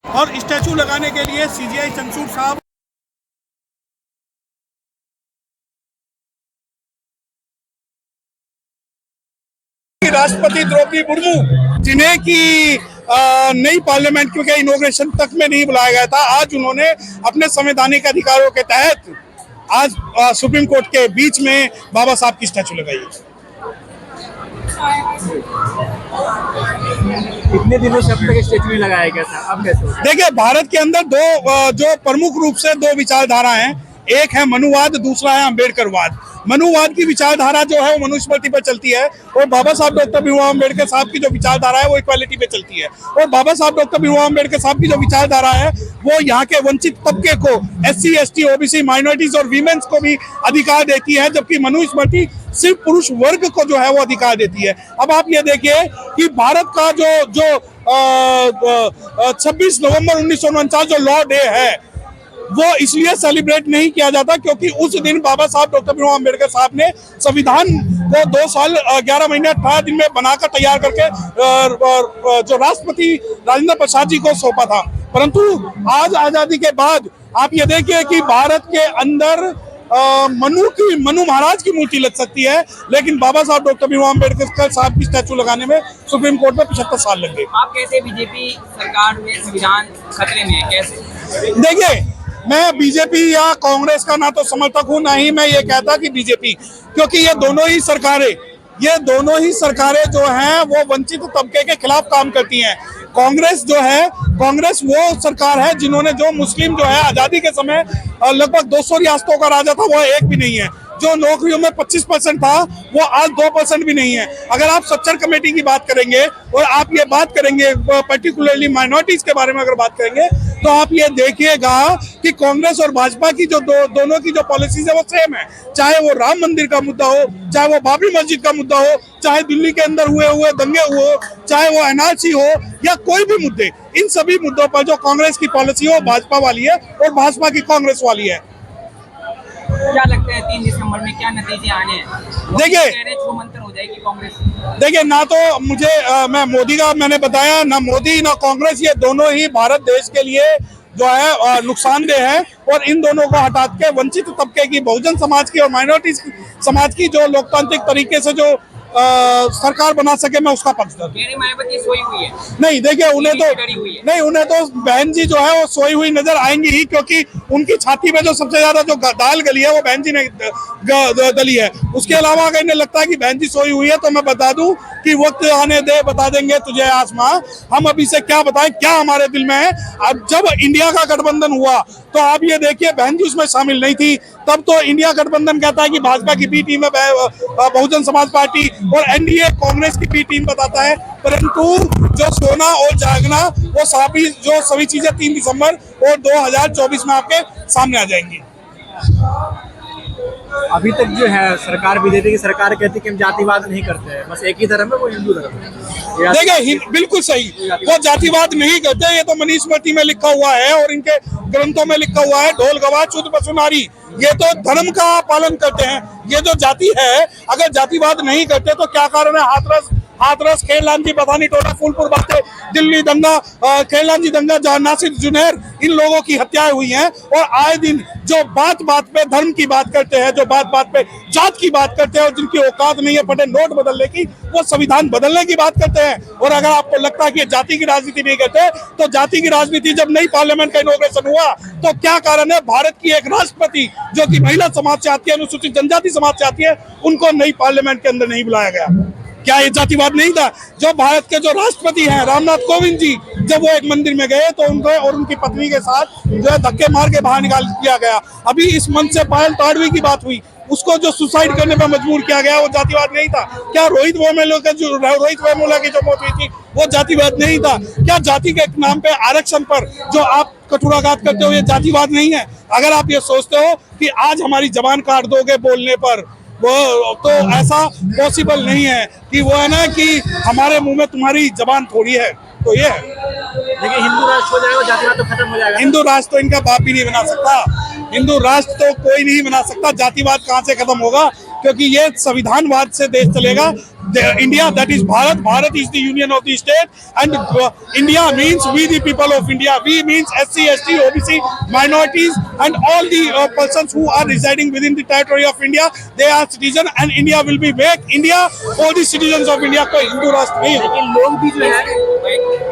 और स्टैचू लगाने के लिए सीजीआई चंद्रचूड़ साहब राष्ट्रपति द्रौपदी मुर्मू, जिन्हें की नई पार्लियामेंट के इनॉग्रेशन तक में नहीं बुलाया गया था, आज उन्होंने अपने संवैधानिक अधिकारों के तहत आज सुप्रीम कोर्ट के बीच में बाबा साहब की स्टैचू लगाई। इतने दिनों से अब तक स्टैचू नहीं लगाया गया था, अब कैसे? देखिए, भारत के अंदर दो जो प्रमुख रूप से दो विचारधारा हैं, एक है मनुवाद, दूसरा है अम्बेडकरवाद। मनुवाद की विचारधारा जो है वो मनुस्मृति पर चलती है, और बाबा साहब डॉक्टर भीमराव अम्बेडकर साहब की जो विचारधारा है वो इक्वालिटी पे चलती है। और बाबा साहब डॉक्टर भीमराव अम्बेडकर साहब की जो विचारधारा है वो यहाँ के वंचित तबके को, SC, ST, OBC, माइनॉरिटीज और वीमेन्स को भी अधिकार देती है, जबकि मनुस्मृति सिर्फ पुरुष वर्ग को जो है वो अधिकार देती है। अब आप ये देखिए कि भारत का जो 26 नवंबर 1949 जो लॉ डे है वो इसलिए सेलिब्रेट नहीं किया जाता क्योंकि उस दिन बाबा साहब डॉक्टर भीमराव अम्बेडकर साहब ने संविधान को 2 साल 11 महीने 18 दिन में बनाकर तैयार करके जो राष्ट्रपति राजेंद्र प्रसाद जी को सौंपा था। परंतु आज आजादी के बाद आप ये देखिए कि भारत के अंदर मनु महाराज की मूर्ति लग सकती है, लेकिन बाबा साहब डॉक्टर भीमराव अम्बेडकर साहब की स्टैचू लगाने में सुप्रीम कोर्ट में 75 साल लग गए। आप कैसे बीजेपी सरकार में संविधान खतरे में है, कैसे? देखिए, मैं बीजेपी या कांग्रेस का ना तो समर्थक हूं, ना ही मैं ये कहता कि बीजेपी, क्योंकि ये दोनों ही सरकारें जो हैं वो वंचित तबके के खिलाफ काम करती हैं। कांग्रेस जो है, कांग्रेस वो सरकार है जिन्होंने जो मुस्लिम जो है आजादी के समय लगभग 200 रियासतों का राजा था, वो एक भी नहीं है। जो नौकरियों में 25% था वो आज 2% भी नहीं है। अगर आप स्ट्रक्चर कमेटी की बात करेंगे और आप ये बात करेंगे पर्टिकुलरली माइनॉरिटीज के बारे में अगर बात करेंगे, तो आप ये देखिएगा कि कांग्रेस और भाजपा की जो दोनों की जो पॉलिसीज है वो सेम है। चाहे वो राम मंदिर का मुद्दा हो, चाहे वो बाबरी मस्जिद का मुद्दा हो, चाहे दिल्ली के अंदर हुए दंगे हो, चाहे वो NRC हो या कोई भी मुद्दे, इन सभी मुद्दों पर जो कांग्रेस की पॉलिसी हो भाजपा वाली है और भाजपा की कांग्रेस वाली है। क्या लगता है 3 दिसंबर में क्या नतीजे आने हैं? देखिए, छूमंतर हो जाएगी कांग्रेस? देखिए, ना तो मुझे मैं मोदी का मैंने बताया, ना मोदी ना कांग्रेस, ये दोनों ही भारत देश के लिए जो है नुकसानदेह है, और इन दोनों को हटा के वंचित तबके की, बहुजन समाज की और माइनॉरिटी समाज की जो लोकतांत्रिक तरीके से जो सरकार बना सके, मैं उसका पक्षधर। मायावती सोई हुई है? नहीं, देखिए, उन्हें तो बहन जी जो है वो सोई हुई नजर आएंगी ही, क्योंकि उनकी छाती में जो सबसे ज्यादा जो दाल गली है वो बहन जी ने दली है। उसके अलावा अगर इन्हें लगता है कि बहन जी सोई हुई है, तो मैं बता दूं कि वक्त आने दे, बता देंगे तुझे आसमां। हम अभी से क्या बताएं, क्या हमारे दिल में है। अब जब इंडिया का गठबंधन हुआ तो आप ये देखिए, बहन जी उसमें शामिल नहीं थी। तब तो इंडिया गठबंधन कहता है कि भाजपा की बी टीम है बहुजन समाज पार्टी, और NDA कांग्रेस की बी टीम बताता है। परंतु जो सोना और जागना वो सभी चीजें 3 दिसंबर और 2024 में आपके सामने आ जाएंगी। अभी तक जो है सरकार बीजेपी की सरकार कहती है कि हम जातिवाद नहीं करते हैं, बस एक ही धर्म है, वो हिंदू धर्म है। देखिए, बिल्कुल सही, वो जातिवाद नहीं करते, ये तो मनुस्मृति में लिखा हुआ है और इनके ग्रंथों में लिखा हुआ है, ढोल गवाह चुत पशु नारी, ये तो धर्म का पालन करते हैं। ये जो जाति है, अगर जातिवाद नहीं करते तो क्या कारण है हाथरस खेलराम जी बथानी टोला फूलपुर बातें दिल्ली दंगा, खेलराम जी दंगा, जहां नासिर जुनैर, इन लोगों की हत्याएं हुई हैं। और आए दिन जो बात पे धर्म की बात करते हैं, जो बात पे जात की बात करते हैं, और जिनकी औकात नहीं है फटे नोट बदलने की, वो संविधान बदलने की बात करते हैं। और अगर आपको लगता है कि जाति की राजनीति नहीं करते, तो जाति की राजनीति जब नई पार्लियामेंट का इनॉग्रेशन हुआ तो क्या कारण है, भारत की एक राष्ट्रपति जो कि महिला समाज से आती है, अनुसूचित जनजाति समाज से आती है, उनको नई पार्लियामेंट के अंदर नहीं बुलाया गया? क्या ये जातिवाद नहीं था? जो भारत के जो राष्ट्रपति हैं रामनाथ कोविंद जी, जब वो एक मंदिर में गए तो उनको और उनकी पत्नी के साथ जो है धक्के मार के बाहर निकाल दिया गया। अभी इस मंच से पायल ताड़वी की बात हुई, उसको जो सुसाइड करने पर मजबूर किया गया, वो जातिवाद नहीं था? क्या रोहित वेमुला की जो मौत हुई थी वो जातिवाद नहीं था? क्या जाति के नाम पे आरक्षण पर जो आप कटुराघात करते हो, ये जातिवाद नहीं है? अगर आप ये सोचते हो कि आज हमारी जबान काट दोगे बोलने पर, वो तो ऐसा पॉसिबल नहीं है कि वो है ना कि हमारे मुंह में तुम्हारी जबान थोड़ी है। तो ये है, देखिए, हिंदू राष्ट्र हो जाएगा, जातिवाद तो खत्म हो जाएगा। हिंदू राष्ट्र तो इनका बाप ही नहीं बना सकता, हिंदू राष्ट्र तो कोई नहीं बना सकता। जातिवाद कहाँ से खत्म होगा? क्योंकि ये संविधानवाद से देश चलेगा। India, that is Bharat, Bharat is the union of the state, and India means we the people of India, we means SC, ST, OBC, minorities, and all the persons who are residing within the territory of India, they are citizen, and India will be back India for the citizens of India। कोई हिंदू राष्ट्र नहीं है। लेकिन लोग भी जो है